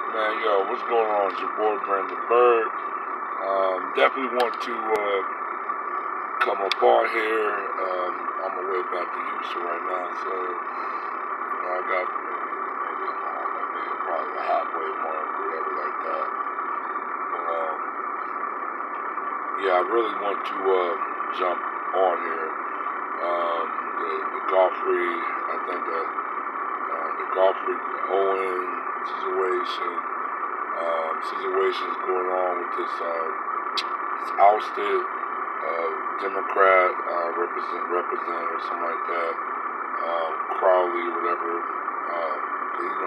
Man, yo, what's going on? It's your boy Brandon Bird. Definitely want to come up on here. On my way back to Houston right now, so I got maybe probably a halfway mark, whatever like that. But yeah, I really want to jump on here. The Godfrey, I think the Godfrey Owen situations going on with this ousted Democrat representative, something like that, Crowley or whatever.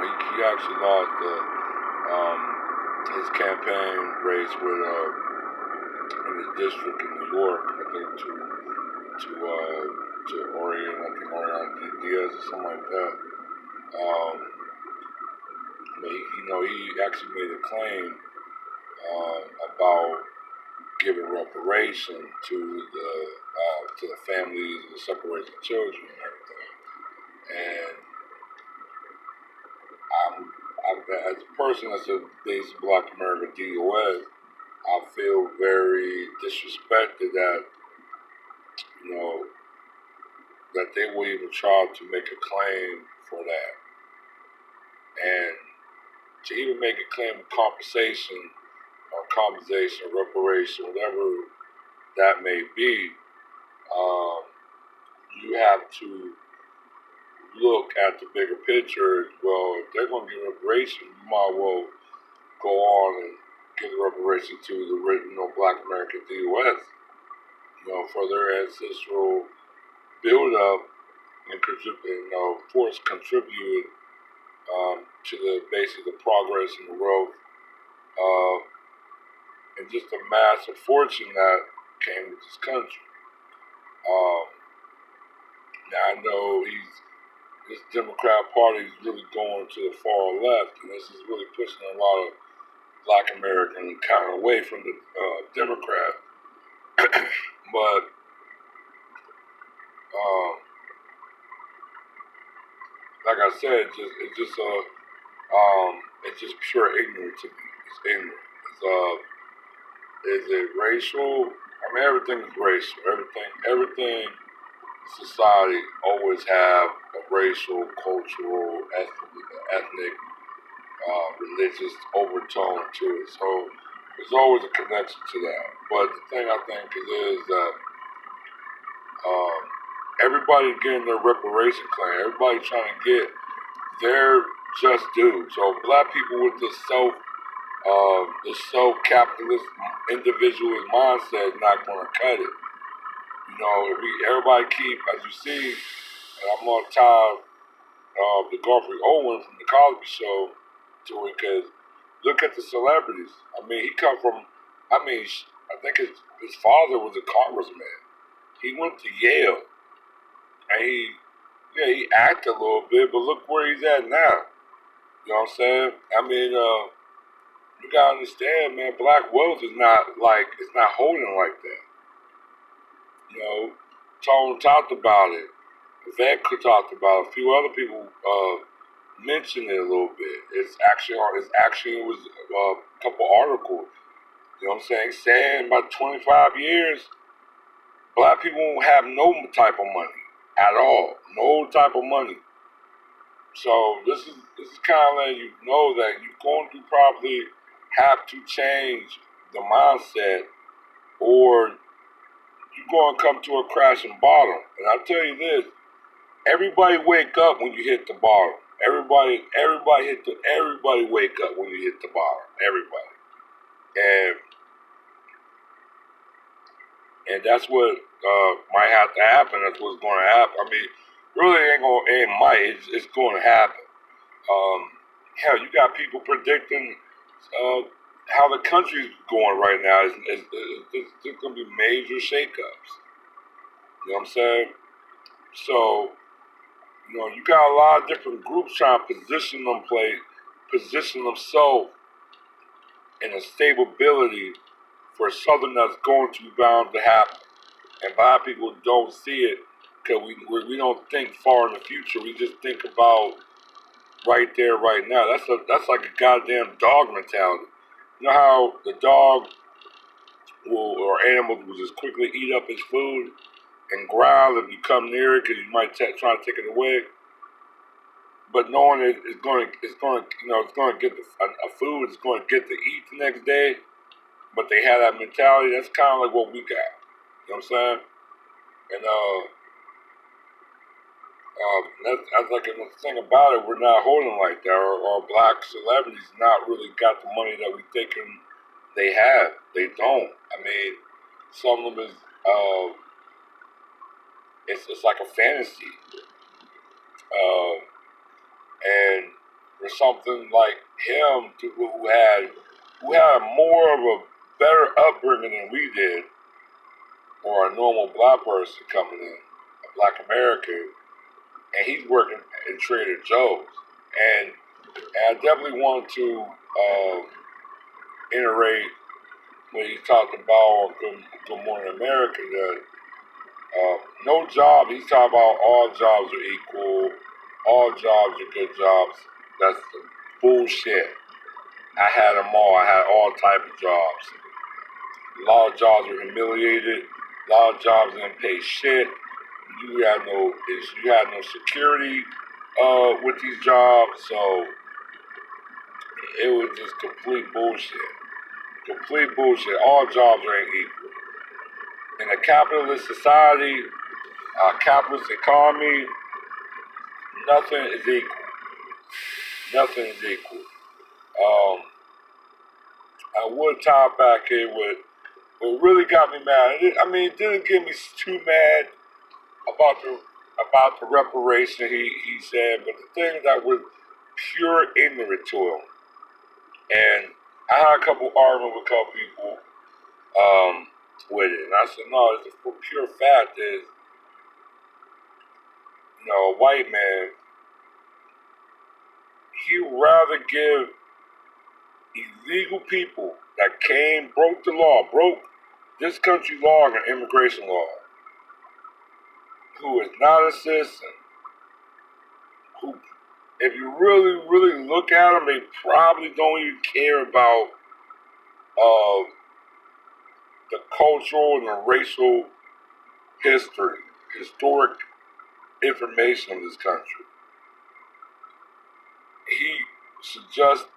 He actually lost his campaign race with in his district in New York, I think to Orion Diaz or something like that. He actually made a claim about giving reparation to the families of the separated children and everything. And as a person that's a basic Black American DOS, I feel very disrespected that that they will even try to make a claim for that, and to even make a claim of compensation, reparation, whatever that may be. You have to look at the bigger picture. Well, if they're going to give reparation, you might well go on and give the reparation to the original Black American DOS, for their ancestral build-up and contributed to the progress and the growth and just the massive fortune that came with this country. Now I know this Democrat Party is really going to the far left, and this is really pushing a lot of Black Americans kind of away from the Democrat. But like I said, it's just pure ignorance to me. It's ignorant. Is it racial? I mean, everything is racial. Everything society always have a racial, cultural, ethnic, religious overtone to it. So there's always a connection to that. But the thing I think is that everybody getting their reparation claim. Everybody trying to get their just due. So Black people with this self-capitalist individualist mindset is not going to cut it. If everybody keep, as you see, and I'm going to tie the Godfrey Owen from the Cosby Show to it, because look at the celebrities. I mean, I think his father was a congressman. He went to Yale, and he acted a little bit, but look where he's at now. You know what I'm saying? I mean, you gotta understand, man. Black wealth is not holding like that. Tone talked about it. Vec talked about it. A few other people mentioned it a little bit. It was a couple articles. You know what I'm saying? Saying about 25 years, Black people won't have no type of money at all. No type of money. So this is kind of letting you know that you're going to probably have to change the mindset, or you're going to come to a crashing bottom. And I'll tell you this: everybody wake up when you hit the bottom. Everybody wake up when you hit the bottom. Everybody, and that's what might have to happen. That's what's going to happen. I mean, really it's going to happen. Hell, you got people predicting how the country's going right now. There's going to be major shakeups. You know what I'm saying? So, you got a lot of different groups trying to position themselves in a stability for something that's going to be bound to happen. And a lot of people don't see it because we don't think far in the future. We just think about right there, right now. That's like a goddamn dog mentality. You know how the dog or animal will just quickly eat up his food and growl if you come near it because you might try to take it away. But knowing it's going to, it's going to get a food, it's going to get to eat the next day. But they have that mentality. That's kind of like what we got. You know what I'm saying? And that's like the thing about it. We're not holding like that. Our black celebrities not really got the money that we thinking they have. They don't. I mean, some of them is it's like a fantasy. And for something like him who had more of a better upbringing than we did, or a normal black person coming in, a black American, and he's working in Trader Joe's. And I definitely want to iterate when he talked about on Good Morning America that no job, he's talking about all jobs are equal, all jobs are good jobs. That's bullshit. I had them all. I had all type of jobs. A lot of jobs were humiliated. A lot of jobs didn't pay shit. You had no security with these jobs, so it was just complete bullshit. Complete bullshit. All jobs ain't equal. In a capitalist society, a capitalist economy, nothing is equal. Nothing is equal. I would tie back in with what really got me mad. It didn't get me too mad about the reparation he said, but the thing that was pure ignorant to him. And I had a couple arguments with a couple people with it, and I said, no, it's a pure fact is, a white man, he'd rather give illegal people that broke the law, broke this country law and immigration law, who is not a citizen, who, if you really, really look at them, they probably don't even care about the cultural and the racial historic information of this country. He suggests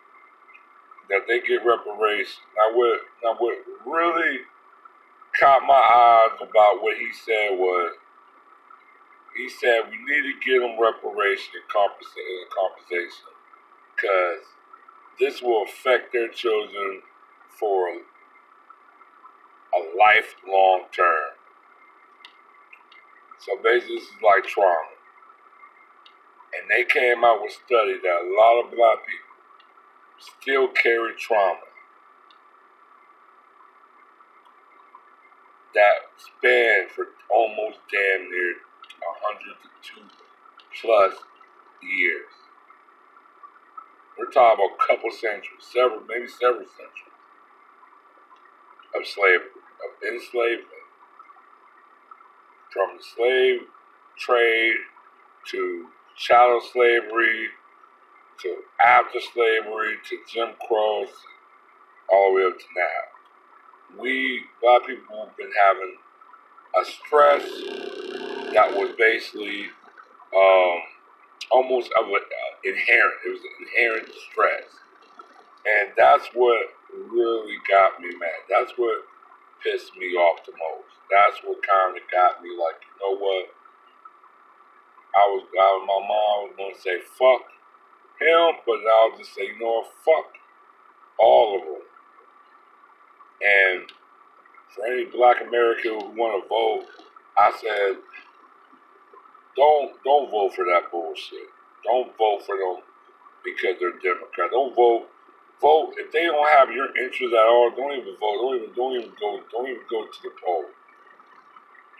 that they get reparations. Now what really caught my eyes about what he said was, he said we need to give them reparation and compensation because this will affect their children for a lifelong term. So basically this is like trauma. And they came out with a study that a lot of black people still carry trauma that span for almost damn near 100 to 2 plus years. We're talking about a couple centuries, maybe several centuries of slavery, of enslavement, from the slave trade to chattel slavery to after slavery to Jim Crow, all the way up to now. We, black people, have been having a stress that was basically almost inherent. It was an inherent stress. And that's what really got me mad. That's what pissed me off the most. That's what kind of got me like, you know what? My mom was going to say, fuck him, but I'll just say, you know what? Fuck all of them. And for any black American who want to vote, I said, don't vote for that bullshit. Don't vote for them because they're Democrats. Don't vote. Vote if they don't have your interest at all. Don't even vote. Don't even go to the poll.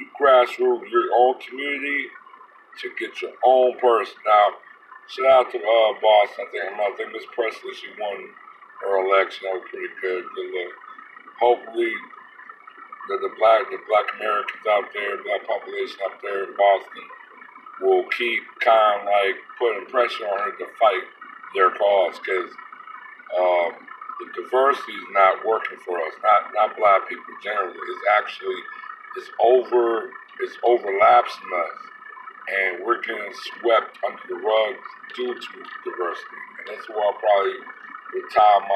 You grassroots your own community to get your own person. Now, shout out to Boston. I think Miss Presley, she won her election. That was pretty good. Good look. Hopefully, the black Americans out there, black population out there in Boston, will keep kind of like putting pressure on her to fight their cause because um, the diversity is not working for us. Not black people generally. It's actually it's overlapping us, and we're getting swept under the rug due to diversity. And that's why I'll probably retire um,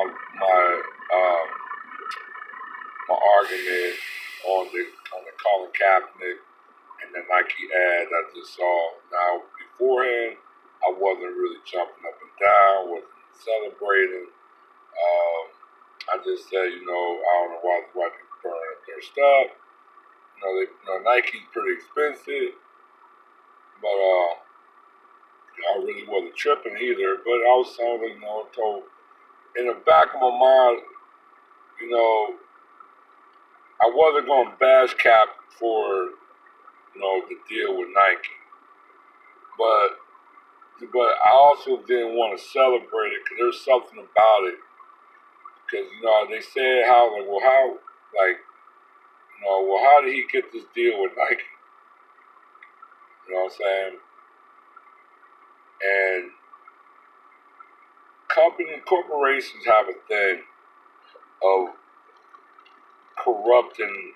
my argument on the Colin Kaepernick and the Nike ad I just saw. Now beforehand, I wasn't really jumping up and down, wasn't celebrating. I just said, I don't know why the white people burn up their stuff. Nike's pretty expensive, but I really wasn't tripping either. But I was saying, told in the back of my mind, I wasn't going to bash Cap for, the deal with Nike, but I also didn't want to celebrate it because there's something about it. Because they said how did he get this deal with Nike? You know what I'm saying? And corporations have a thing of corrupting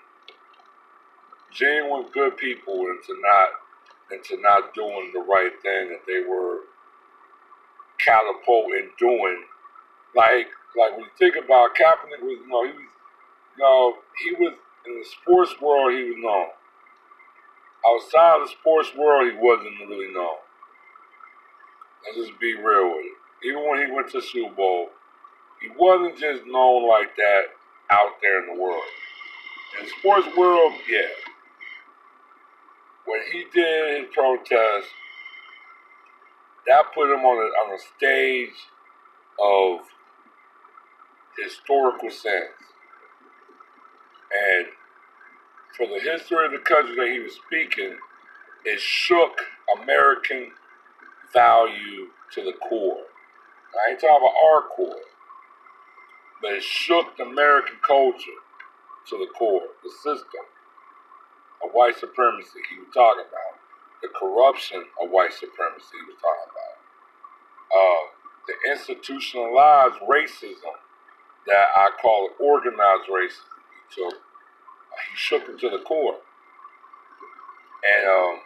genuine good people into not doing the right thing that they were catapulting doing. Like when you think about Kaepernick he was in the sports world, he was known. Outside of the sports world, he wasn't really known. Let's just be real with it. Even when he went to Super Bowl, he wasn't just known like that out there in the world. In the sports world, yeah. When he did his protest, that put him on a stage of historical sense. And for the history of the country that he was speaking, it shook American value to the core. I ain't talking about our core, but it shook the American culture to the core, the system of white supremacy he was talking about, the corruption of white supremacy he was talking about, the institutionalized racism that I call it organized racism. He shook it to the core, and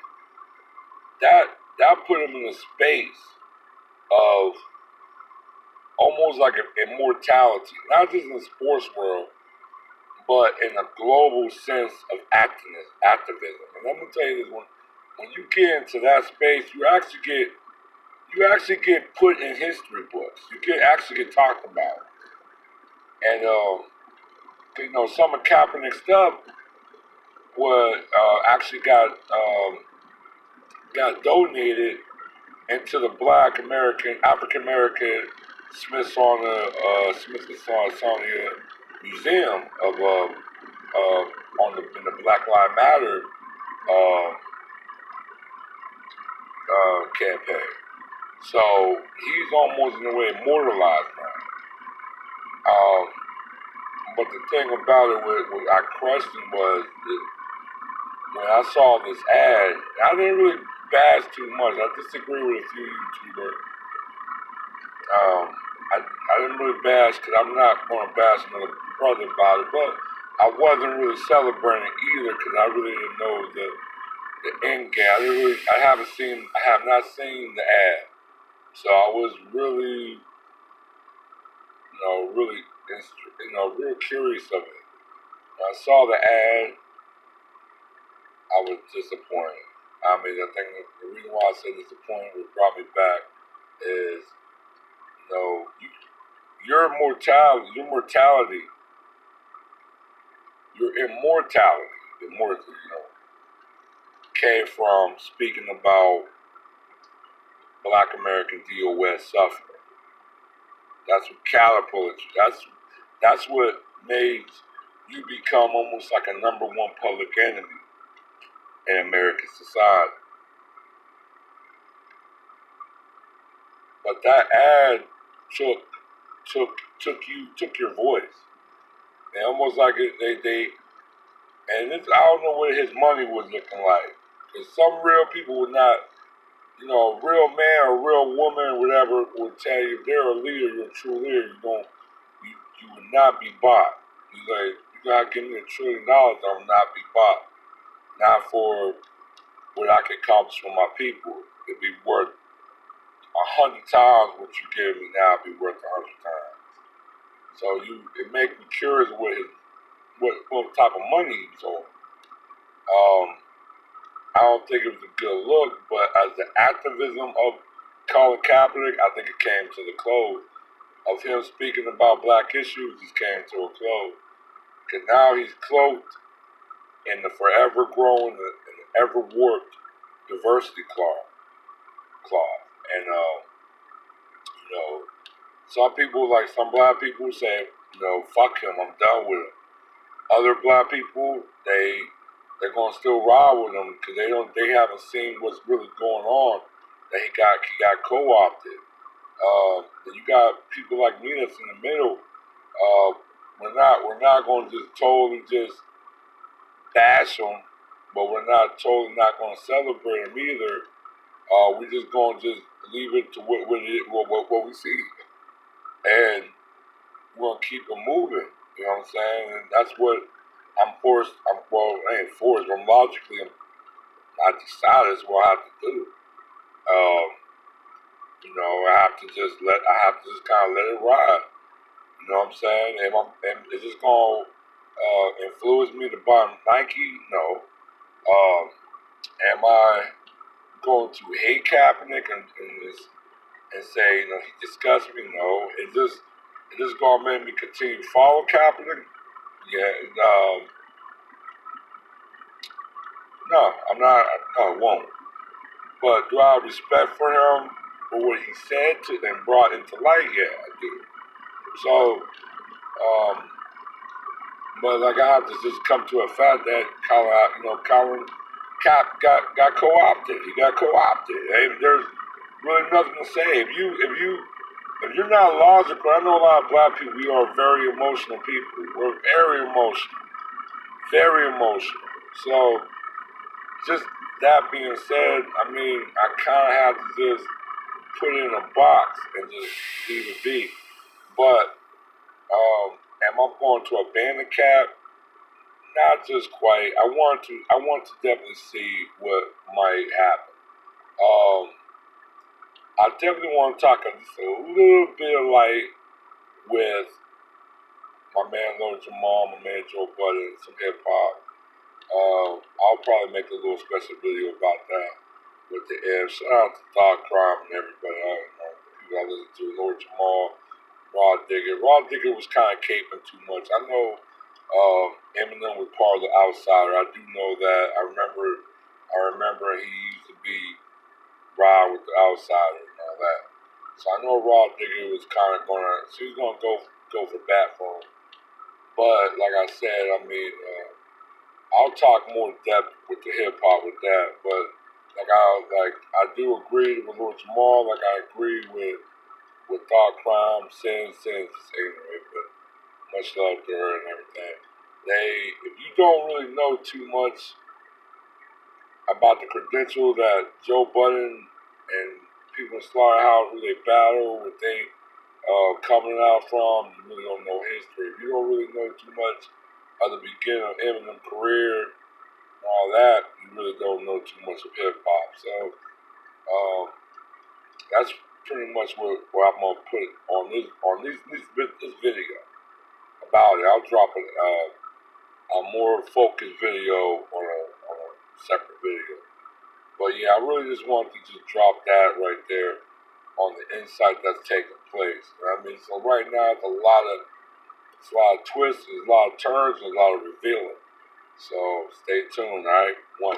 that put him in a space of almost like an immortality, not just in the sports world, but in a global sense of activism. And let me tell you this: when you get into that space, you actually get put in history books. You actually get talked about, and some of Kaepernick's stuff was actually got donated into the Black African American Smithsonian Museum in the Black Lives Matter campaign. So he's almost in a way immortalized now. But the thing about it, what I questioned was that when I saw this ad, I didn't really bash too much. I disagree with a few YouTubers. I didn't really bash because I'm not going to bash another brother about it, but I wasn't really celebrating either because I really didn't know the end game. I have not seen the ad, so I was really, real curious of it. When I saw the ad, I was disappointed. I mean, I think the reason why I say disappointed, what brought me back is, your immortality, came from speaking about Black American DOS suffering. That's what catapulted you. That's what made you become almost like a number one public enemy in American society. But that ad took your voice. And almost like I don't know what his money was looking like. Because some real people would not a real man or a real woman, whatever, will tell you if they're a leader, you're a true leader. You would not be bought. You gotta give me $1 trillion, I will not be bought. Not for what I can accomplish for my people. It'd be worth 100 times what you give me now. It'd be worth 100 times. So it makes me curious what type of money he's on. I don't think it was a good look, but as the activism of Colin Kaepernick, I think it came to the close. Of him speaking about black issues, just came to a close. Because now he's cloaked in the forever growing and the ever warped diversity cloth. And, some black people say, fuck him, I'm done with him. Other black people, they're gonna still ride with him because they haven't seen what's really going on. That he got co-opted. And you got people like me that's in the middle. We're not gonna just totally just bash him, but we're not totally not gonna celebrate him either. We're just gonna just leave it to what we see, and we're gonna keep it moving. You know what I'm saying? And that's what I ain't forced. I decided it's what I have to do. I have to just kind of let it ride. You know what I'm saying? And is this gonna influence me to buy Nike? No. Am I going to hate Kaepernick and say he disgusts me? No. Is this gonna make me continue to follow Kaepernick? Yeah. No, I'm not. No, I won't. But do I have respect for him for what he said and brought into light? Yeah, I do. So, but like I have to just come to a fact that Colin got co-opted. He got co-opted. Hey, there's really nothing to say. If you're not logical, I know a lot of black people. We are very emotional people. We're very emotional, very emotional. So, just that being said, I kind of have to just put it in a box and just leave it be. But am I going to abandon Cap? Not just quite. I want to definitely see what might happen. I definitely want to talk just a little bit of light with my man Lord Jamal, my man Joe Budden, some hip hop. I'll probably make a little special video about that with the air. Shout out to Dog Crime and everybody. People I listen to, Lord Jamal, Raw Digger. Raw Digger was kind of caping too much. I know Eminem was part of the Outsider. I do know that. I remember he used to be ride with the Outsider and all that. So I know Raw Digger was kind of she was gonna go for bat for him. But like I said, I'll talk more depth with the hip hop with that. But I do agree with Lord Jamal. Like I agree with Thought Crime, Sin is ignorant, but much love to her and everything. If you don't really know too much about the credentials that Joe Budden and people in Slaughterhouse who they battle, what they coming out from, you really don't know history. If you don't really know too much of the beginning of Eminem's career and all that, you really don't know too much of hip hop. So that's pretty much what I'm gonna put on this video about it. I'll drop a more focused video on a separate video. But yeah, I really just wanted to just drop that right there on the insight that's taking place. So right now it's a lot of twists, there's a lot of turns, there's a lot of revealing. So stay tuned, alright? One.